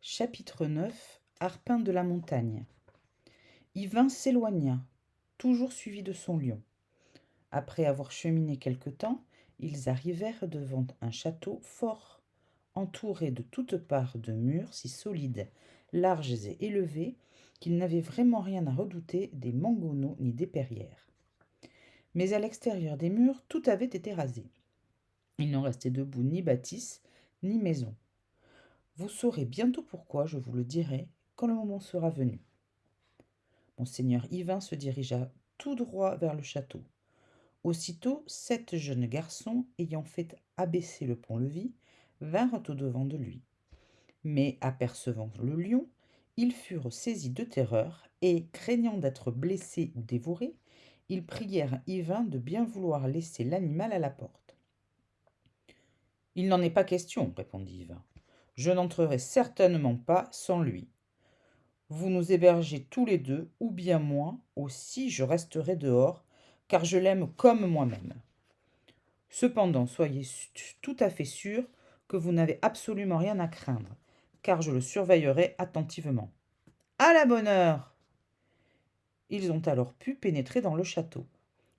Chapitre 9. Arpin de la montagne. Yvain s'éloigna, toujours suivi de son lion. Après avoir cheminé quelque temps, ils arrivèrent devant un château fort, entouré de toutes parts de murs si solides, larges et élevés, qu'ils n'avaient vraiment rien à redouter des mangonneaux ni des perrières. Mais à l'extérieur des murs, tout avait été rasé. Il n'en restait debout ni bâtisse, ni maison. Vous saurez bientôt pourquoi, je vous le dirai, quand le moment sera venu. Monseigneur Yvain se dirigea tout droit vers le château. Aussitôt, 7 jeunes garçons, ayant fait abaisser le pont-levis, vinrent au-devant de lui. Mais, apercevant le lion, ils furent saisis de terreur, et, craignant d'être blessés ou dévorés, ils prièrent Yvain de bien vouloir laisser l'animal à la porte. « Il n'en est pas question, répondit Yvain. « Je n'entrerai certainement pas sans lui. Vous nous hébergez tous les deux, ou bien moi aussi je resterai dehors, car je l'aime comme moi-même. Cependant, soyez tout à fait sûr que vous n'avez absolument rien à craindre, car je le surveillerai attentivement. À la bonne heure !» Ils ont alors pu pénétrer dans le château.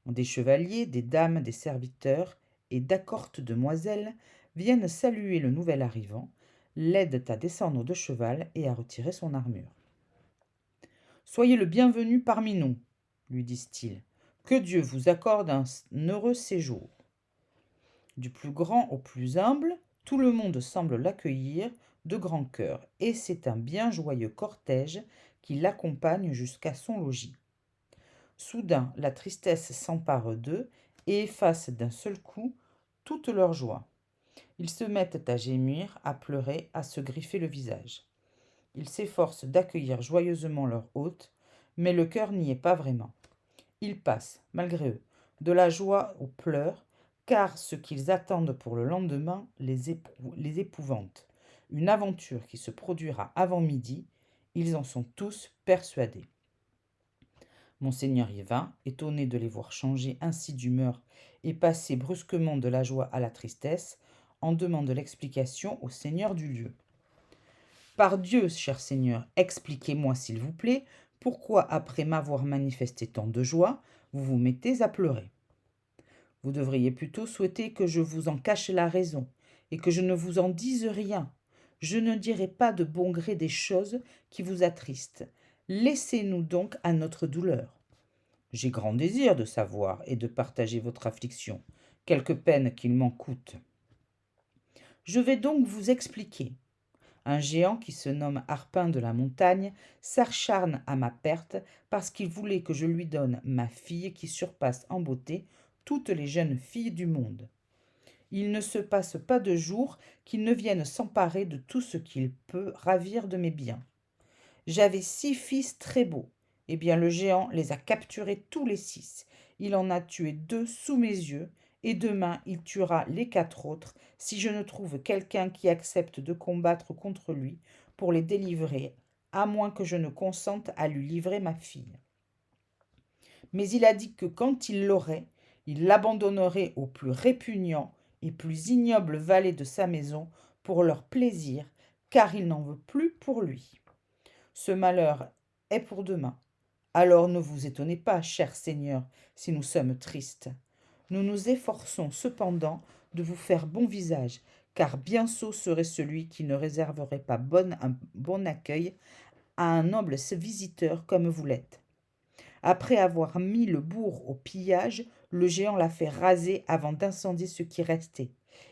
Des chevaliers, des dames, des serviteurs et d'accortes demoiselles viennent saluer le nouvel arrivant, l'aident à descendre de cheval et à retirer son armure. « Soyez le bienvenu parmi nous, lui disent-ils. Que Dieu vous accorde un heureux séjour. » Du plus grand au plus humble, tout le monde semble l'accueillir de grand cœur, et c'est un bien joyeux cortège qui l'accompagne jusqu'à son logis. Soudain, la tristesse s'empare d'eux et efface d'un seul coup toute leur joie. Ils se mettent à gémir, à pleurer, à se griffer le visage. Ils s'efforcent d'accueillir joyeusement leur hôte, mais le cœur n'y est pas vraiment. Ils passent, malgré eux, de la joie aux pleurs, car ce qu'ils attendent pour le lendemain les épouvante. Une aventure qui se produira avant midi, ils en sont tous persuadés. Monseigneur Yvain, étonné de les voir changer ainsi d'humeur et passer brusquement de la joie à la tristesse, en demande l'explication au seigneur du lieu. « Par Dieu, cher seigneur, expliquez-moi s'il vous plaît, pourquoi après m'avoir manifesté tant de joie, vous vous mettez à pleurer. Vous devriez plutôt souhaiter que je vous en cache la raison, et que je ne vous en dise rien. Je ne dirai pas de bon gré des choses qui vous attristent. Laissez-nous donc à notre douleur. J'ai grand désir de savoir et de partager votre affliction, quelque peine qu'il m'en coûte. Je vais donc vous expliquer. Un géant qui se nomme Arpin de la montagne s'acharne à ma perte parce qu'il voulait que je lui donne ma fille qui surpasse en beauté toutes les jeunes filles du monde. Il ne se passe pas de jour qu'il ne vienne s'emparer de tout ce qu'il peut ravir de mes biens. J'avais 6 fils très beaux. Eh bien, le géant les a capturés tous les 6. Il en a tué 2 sous mes yeux, et demain il tuera les 4 autres si je ne trouve quelqu'un qui accepte de combattre contre lui pour les délivrer, à moins que je ne consente à lui livrer ma fille. Mais il a dit que quand il l'aurait, il l'abandonnerait aux plus répugnants et plus ignobles valets de sa maison pour leur plaisir, car il n'en veut plus pour lui. Ce malheur est pour demain. Alors ne vous étonnez pas, cher Seigneur, si nous sommes tristes. Nous nous efforçons cependant de vous faire bon visage, car bien sot serait celui qui ne réserverait pas un bon accueil à un noble visiteur comme vous l'êtes. Après avoir mis le bourg au pillage, le géant l'a fait raser avant d'incendier ce qui restait.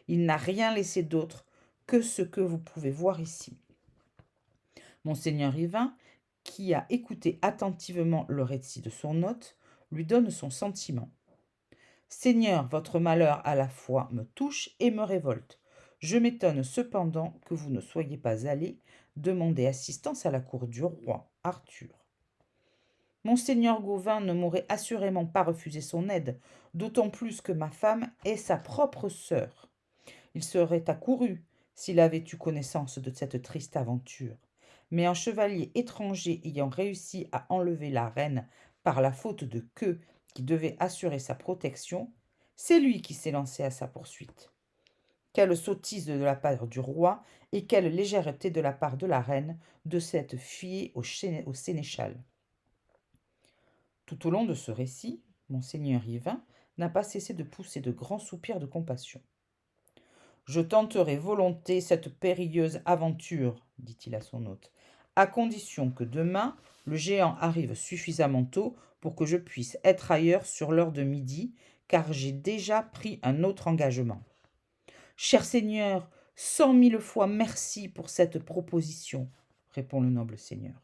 Il n'a rien laissé d'autre que ce que vous pouvez voir ici. » Monseigneur Yvain, qui a écouté attentivement le récit de son hôte, lui donne son sentiment. « Seigneur, votre malheur à la fois me touche et me révolte. Je m'étonne cependant que vous ne soyez pas allé demander assistance à la cour du roi Arthur. Monseigneur Gauvin ne m'aurait assurément pas refusé son aide, d'autant plus que ma femme est sa propre sœur. Il serait accouru s'il avait eu connaissance de cette triste aventure. Mais un chevalier étranger ayant réussi à enlever la reine par la faute de queue qui devait assurer sa protection, c'est lui qui s'est lancé à sa poursuite. Quelle sottise de la part du roi et quelle légèreté de la part de la reine de s'être fiée au sénéchal. Tout au long de ce récit, monseigneur Yvain n'a pas cessé de pousser de grands soupirs de compassion. Je tenterai volonté cette périlleuse aventure, dit-il à son hôte, à condition que demain le géant arrive suffisamment tôt pour que je puisse être ailleurs sur l'heure de midi, car j'ai déjà pris un autre engagement. Cher seigneur, 100 000 fois merci pour cette proposition, répond le noble seigneur.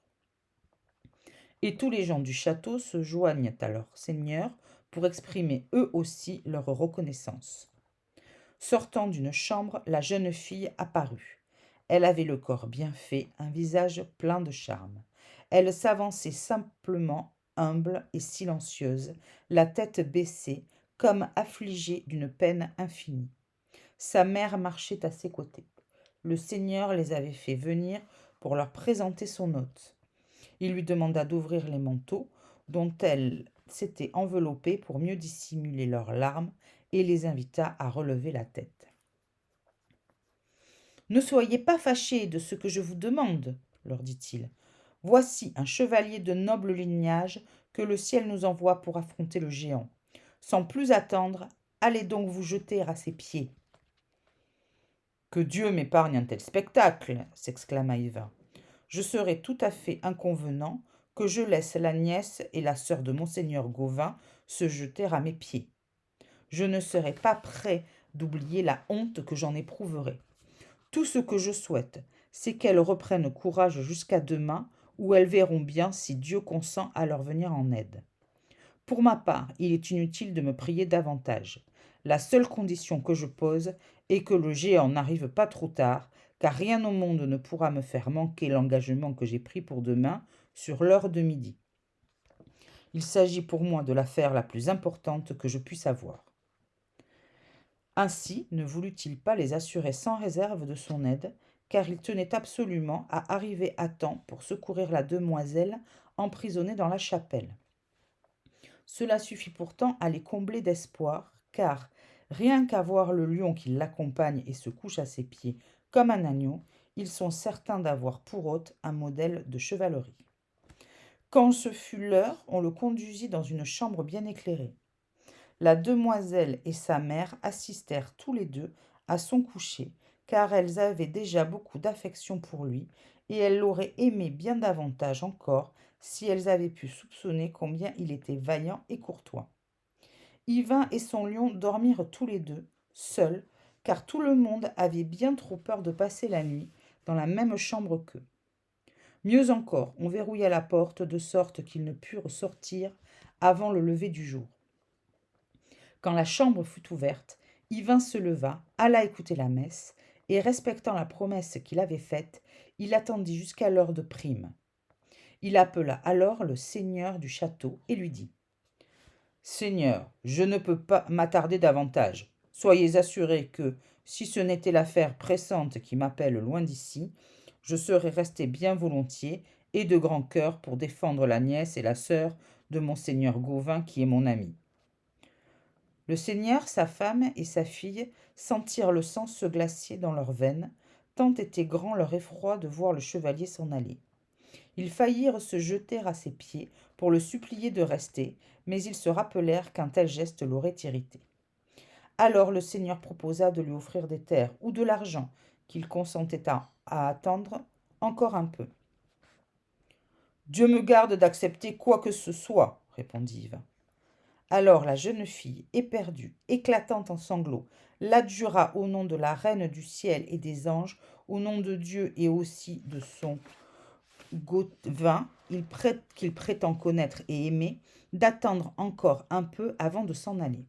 Et tous les gens du château se joignent à leur seigneur pour exprimer eux aussi leur reconnaissance. Sortant d'une chambre, la jeune fille apparut. Elle avait le corps bien fait, un visage plein de charme. Elle s'avançait simplement, humble et silencieuse, la tête baissée, comme affligée d'une peine infinie. Sa mère marchait à ses côtés. Le seigneur les avait fait venir pour leur présenter son hôte. Il lui demanda d'ouvrir les manteaux dont elle s'était enveloppée pour mieux dissimuler leurs larmes et les invita à relever la tête. Ne soyez pas fâchés de ce que je vous demande, leur dit-il. Voici un chevalier de noble lignage que le ciel nous envoie pour affronter le géant. Sans plus attendre, allez donc vous jeter à ses pieds. Que Dieu m'épargne un tel spectacle, s'exclama Yvain. Je serais tout à fait inconvenant que je laisse la nièce et la sœur de monseigneur Gauvin se jeter à mes pieds. Je ne serais pas prêt d'oublier la honte que j'en éprouverais. Tout ce que je souhaite, c'est qu'elles reprennent courage jusqu'à demain, où elles verront bien si Dieu consent à leur venir en aide. Pour ma part, il est inutile de me prier davantage. La seule condition que je pose est que le géant n'arrive pas trop tard, car rien au monde ne pourra me faire manquer l'engagement que j'ai pris pour demain sur l'heure de midi. Il s'agit pour moi de l'affaire la plus importante que je puisse avoir. Ainsi ne voulut-il pas les assurer sans réserve de son aide, car il tenait absolument à arriver à temps pour secourir la demoiselle emprisonnée dans la chapelle. Cela suffit pourtant à les combler d'espoir, car, rien qu'à voir le lion qui l'accompagne et se couche à ses pieds comme un agneau, ils sont certains d'avoir pour hôte un modèle de chevalerie. Quand ce fut l'heure, on le conduisit dans une chambre bien éclairée. La demoiselle et sa mère assistèrent tous les deux à son coucher, car elles avaient déjà beaucoup d'affection pour lui, et elles l'auraient aimé bien davantage encore si elles avaient pu soupçonner combien il était vaillant et courtois. Yvain et son lion dormirent tous les deux, seuls, car tout le monde avait bien trop peur de passer la nuit dans la même chambre qu'eux. Mieux encore, on verrouilla la porte de sorte qu'ils ne purent sortir avant le lever du jour. Quand la chambre fut ouverte, Yvain se leva, alla écouter la messe, et respectant la promesse qu'il avait faite, il attendit jusqu'à l'heure de prime. Il appela alors le seigneur du château et lui dit : « Seigneur, je ne peux pas m'attarder davantage. Soyez assuré que, si ce n'était l'affaire pressante qui m'appelle loin d'ici, je serais resté bien volontiers et de grand cœur pour défendre la nièce et la sœur de monseigneur Gauvin qui est mon ami. » Le seigneur, sa femme et sa fille sentirent le sang se glacier dans leurs veines, tant était grand leur effroi de voir le chevalier s'en aller. Ils faillirent se jeter à ses pieds pour le supplier de rester, mais ils se rappelèrent qu'un tel geste l'aurait irrité. Alors le seigneur proposa de lui offrir des terres ou de l'argent, qu'il consentait à attendre encore un peu. « Dieu me garde d'accepter quoi que ce soit, répondit Yvain. Alors la jeune fille, éperdue, éclatante en sanglots, l'adjura au nom de la reine du ciel et des anges, au nom de Dieu et aussi de son Gauvin, qu'il prétend connaître et aimer, d'attendre encore un peu avant de s'en aller.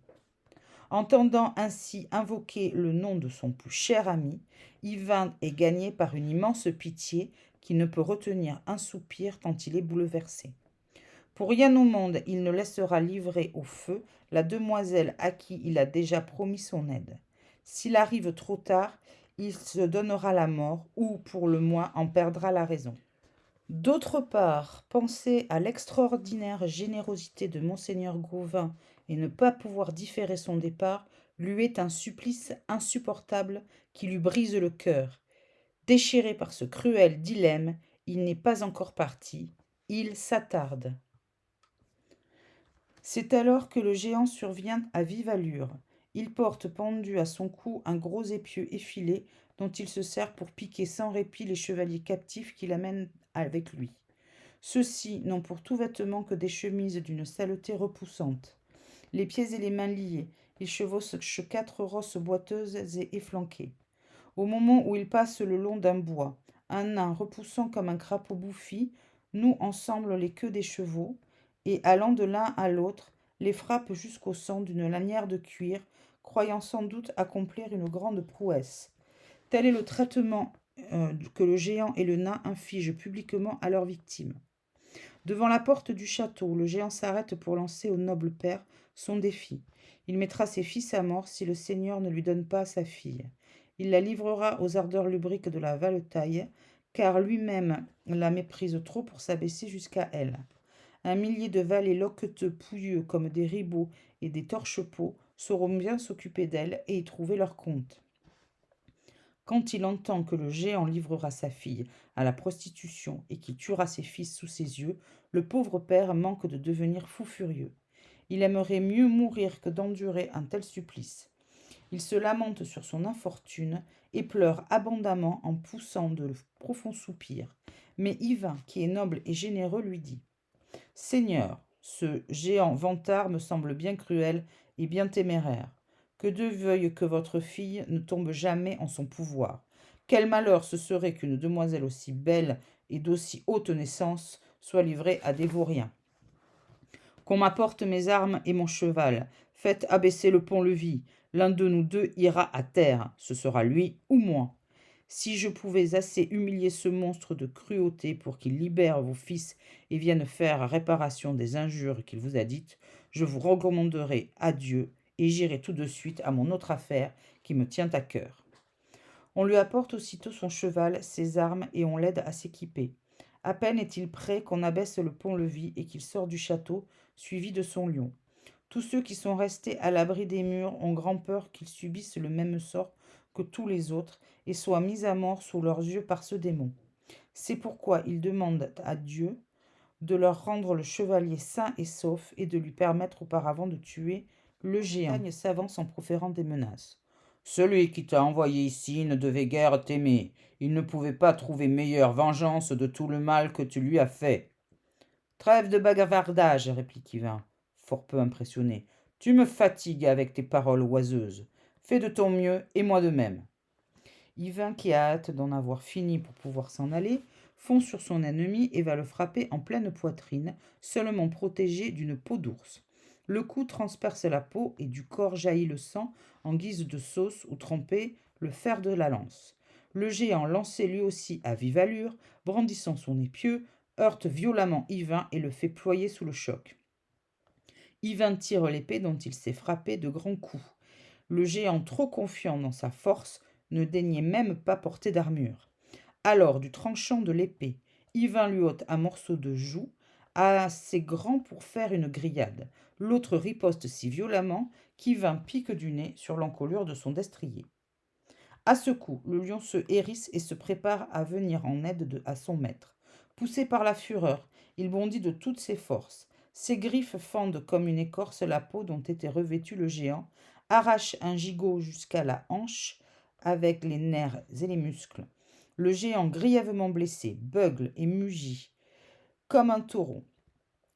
Entendant ainsi invoquer le nom de son plus cher ami, Yvain est gagné par une immense pitié qui ne peut retenir un soupir tant il est bouleversé. Pour rien au monde, il ne laissera livrer au feu la demoiselle à qui il a déjà promis son aide. S'il arrive trop tard, il se donnera la mort ou, pour le moins, en perdra la raison. D'autre part, penser à l'extraordinaire générosité de monseigneur Gauvin et ne pas pouvoir différer son départ lui est un supplice insupportable qui lui brise le cœur. Déchiré par ce cruel dilemme, il n'est pas encore parti, il s'attarde. C'est alors que le géant survient à vive allure. Il porte pendu à son cou un gros épieu effilé dont il se sert pour piquer sans répit les chevaliers captifs qu'il amène avec lui. Ceux-ci n'ont pour tout vêtement que des chemises d'une saleté repoussante. Les pieds et les mains liés, ils chevauchent 4 rosses boiteuses et efflanquées. Au moment où ils passent le long d'un bois, un nain repoussant comme un crapaud bouffi noue ensemble les queues des chevaux, et allant de l'un à l'autre, les frappe jusqu'au sang d'une lanière de cuir, croyant sans doute accomplir une grande prouesse. Tel est le traitement que le géant et le nain infligent publiquement à leurs victimes. Devant la porte du château, le géant s'arrête pour lancer au noble père son défi. Il mettra ses fils à mort si le seigneur ne lui donne pas sa fille. Il la livrera aux ardeurs lubriques de la valetaille, car lui-même la méprise trop pour s'abaisser jusqu'à elle. Un millier de valets loqueteux pouilleux comme des ribauds et des torche-peau sauront bien s'occuper d'elle et y trouver leur compte. Quand il entend que le géant livrera sa fille à la prostitution et qu'il tuera ses fils sous ses yeux, le pauvre père manque de devenir fou furieux. Il aimerait mieux mourir que d'endurer un tel supplice. Il se lamente sur son infortune et pleure abondamment en poussant de profonds soupirs. Mais Yvain, qui est noble et généreux, lui dit : « Seigneur, ce géant vantard me semble bien cruel et bien téméraire. Que Dieu veuille que votre fille ne tombe jamais en son pouvoir. Quel malheur ce serait qu'une demoiselle aussi belle et d'aussi haute naissance soit livrée à des vauriens. Qu'on m'apporte mes armes et mon cheval. Faites abaisser le pont-levis. L'un de nous deux ira à terre. Ce sera lui ou moi. Si je pouvais assez humilier ce monstre de cruauté pour qu'il libère vos fils et vienne faire réparation des injures qu'il vous a dites, je vous recommanderai à Dieu et j'irai tout de suite à mon autre affaire qui me tient à cœur. » On lui apporte aussitôt son cheval, ses armes, et on l'aide à s'équiper. À peine est-il prêt qu'on abaisse le pont-levis et qu'il sort du château, suivi de son lion. Tous ceux qui sont restés à l'abri des murs ont grand peur qu'ils subissent le même sort que tous les autres et soient mis à mort sous leurs yeux par ce démon. C'est pourquoi ils demandent à Dieu de leur rendre le chevalier sain et sauf et de lui permettre auparavant de tuer le géant. Montagne s'avance en proférant des menaces. Celui qui t'a envoyé ici ne devait guère t'aimer. Il ne pouvait pas trouver meilleure vengeance de tout le mal que tu lui as fait. Trêve de bavardage, réplique Yvain, fort peu impressionné. Tu me fatigues avec tes paroles oiseuses. Fais de ton mieux et moi de même. Yvain, qui a hâte d'en avoir fini pour pouvoir s'en aller, fonce sur son ennemi et va le frapper en pleine poitrine, seulement protégé d'une peau d'ours. Le coup transperce la peau et du corps jaillit le sang en guise de sauce où trempait le fer de la lance. Le géant, lancé lui aussi à vive allure, brandissant son épieu, heurte violemment Yvain et le fait ployer sous le choc. Yvain tire l'épée dont il s'est frappé de grands coups. Le géant, trop confiant dans sa force, ne daignait même pas porter d'armure. Alors, du tranchant de l'épée, Yvain lui ôte un morceau de joue, assez grand pour faire une grillade. L'autre riposte si violemment qu'Yvain pique du nez sur l'encolure de son destrier. À ce coup, le lion se hérisse et se prépare à venir en aide à son maître. Poussé par la fureur, il bondit de toutes ses forces. Ses griffes fendent comme une écorce la peau dont était revêtu le géant, arrachent un gigot jusqu'à la hanche avec les nerfs et les muscles. Le géant, grièvement blessé, beugle et mugit comme un taureau.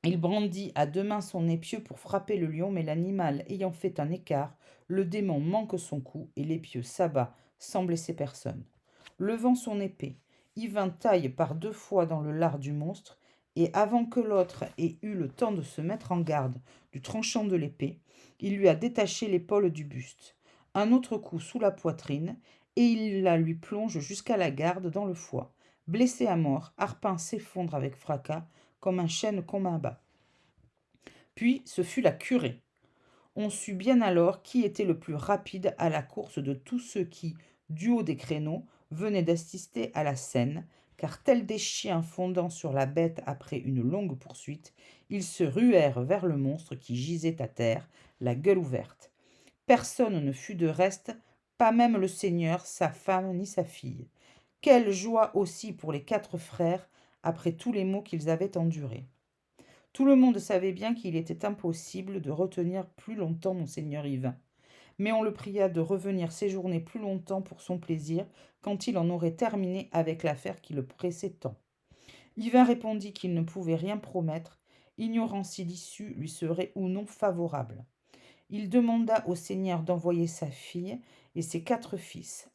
Il brandit à deux mains son épieu pour frapper le lion, mais l'animal ayant fait un écart, le démon manque son coup et l'épieu s'abat sans blesser personne. Levant son épée, Yvain taille par 2 fois dans le lard du monstre, et avant que l'autre ait eu le temps de se mettre en garde du tranchant de l'épée, il lui a détaché l'épaule du buste. Un autre coup sous la poitrine, et il la lui plonge jusqu'à la garde dans le foie. Blessé à mort, Arpin s'effondre avec fracas, comme un chêne qu'on abat. Puis ce fut la curée. On sut bien alors qui était le plus rapide à la course de tous ceux qui, du haut des créneaux, venaient d'assister à la scène, car tels des chiens fondant sur la bête après une longue poursuite, ils se ruèrent vers le monstre qui gisait à terre, la gueule ouverte. Personne ne fut de reste, pas même le seigneur, sa femme ni sa fille. Quelle joie aussi pour les 4 frères, après tous les maux qu'ils avaient endurés. Tout le monde savait bien qu'il était impossible de retenir plus longtemps monseigneur Yvain, mais on le pria de revenir séjourner plus longtemps pour son plaisir, quand il en aurait terminé avec l'affaire qui le pressait tant. Yvain répondit qu'il ne pouvait rien promettre, ignorant si l'issue lui serait ou non favorable. Il demanda au seigneur d'envoyer sa fille et ses 4 fils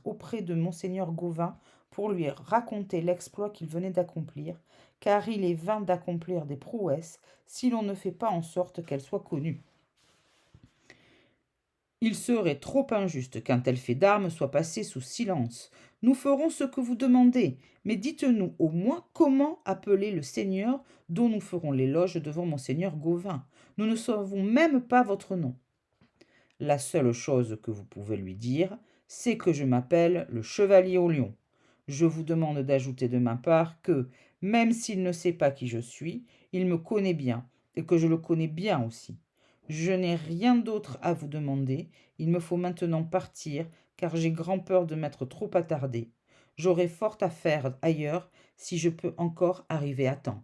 auprès de monseigneur Gauvin pour lui raconter l'exploit qu'il venait d'accomplir, car il est vain d'accomplir des prouesses si l'on ne fait pas en sorte qu'elles soient connues. Il serait trop injuste qu'un tel fait d'armes soit passé sous silence. Nous ferons ce que vous demandez, mais dites-nous au moins comment appeler le seigneur dont nous ferons l'éloge devant monseigneur Gauvin. Nous ne savons même pas votre nom. La seule chose que vous pouvez lui dire, c'est que je m'appelle le Chevalier au Lion. Je vous demande d'ajouter de ma part que, même s'il ne sait pas qui je suis, il me connaît bien, et que je le connais bien aussi. Je n'ai rien d'autre à vous demander, il me faut maintenant partir, car j'ai grand peur de m'être trop attardé. J'aurai fort à faire ailleurs si je peux encore arriver à temps.